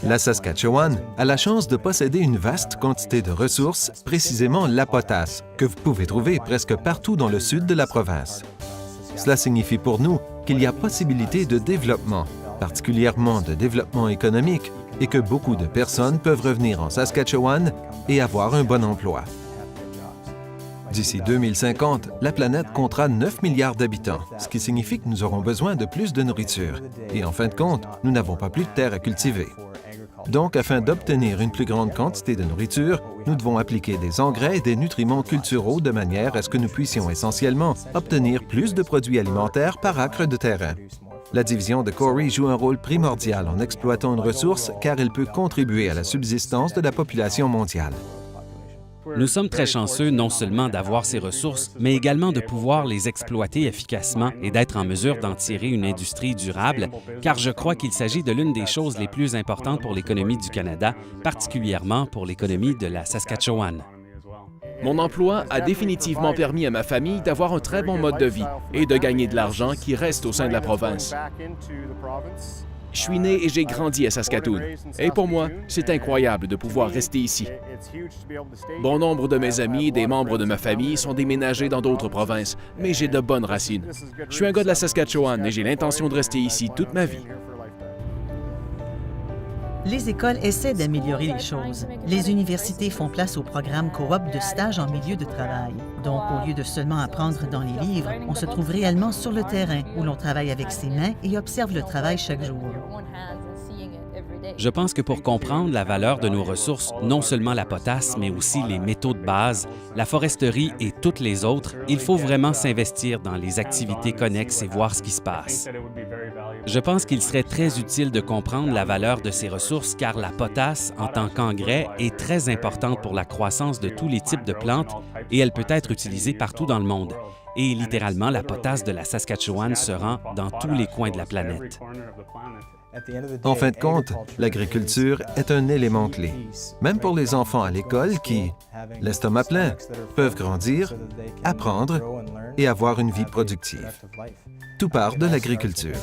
La Saskatchewan a la chance de posséder une vaste quantité de ressources, précisément la potasse, que vous pouvez trouver presque partout dans le sud de la province. Cela signifie pour nous qu'il y a possibilité de développement, particulièrement de développement économique, et que beaucoup de personnes peuvent revenir en Saskatchewan et avoir un bon emploi. D'ici 2050, la planète comptera 9 milliards d'habitants, ce qui signifie que nous aurons besoin de plus de nourriture. Et en fin de compte, nous n'avons pas plus de terre à cultiver. Donc, afin d'obtenir une plus grande quantité de nourriture, nous devons appliquer des engrais et des nutriments culturaux de manière à ce que nous puissions essentiellement obtenir plus de produits alimentaires par acre de terrain. La division de Corey joue un rôle primordial en exploitant une ressource car elle peut contribuer à la subsistance de la population mondiale. Nous sommes très chanceux non seulement d'avoir ces ressources, mais également de pouvoir les exploiter efficacement et d'être en mesure d'en tirer une industrie durable, car je crois qu'il s'agit de l'une des choses les plus importantes pour l'économie du Canada, particulièrement pour l'économie de la Saskatchewan. Mon emploi a définitivement permis à ma famille d'avoir un très bon mode de vie et de gagner de l'argent qui reste au sein de la province. Je suis né et j'ai grandi à Saskatoon. Et pour moi, c'est incroyable de pouvoir rester ici. Bon nombre de mes amis et des membres de ma famille sont déménagés dans d'autres provinces, mais j'ai de bonnes racines. Je suis un gars de la Saskatchewan et j'ai l'intention de rester ici toute ma vie. Les écoles essaient d'améliorer les choses. Les universités font place au programme coop de stage en milieu de travail. Donc, au lieu de seulement apprendre dans les livres, on se trouve réellement sur le terrain, où l'on travaille avec ses mains et observe le travail chaque jour. Je pense que pour comprendre la valeur de nos ressources, non seulement la potasse, mais aussi les métaux de base, la foresterie et toutes les autres, il faut vraiment s'investir dans les activités connexes et voir ce qui se passe. Je pense qu'il serait très utile de comprendre la valeur de ces ressources car la potasse, en tant qu'engrais, est très importante pour la croissance de tous les types de plantes et elle peut être utilisée partout dans le monde. Et littéralement, la potasse de la Saskatchewan se rend dans tous les coins de la planète. En fin de compte, l'agriculture est un élément clé, même pour les enfants à l'école qui, l'estomac plein, peuvent grandir, apprendre et avoir une vie productive. Tout part de l'agriculture.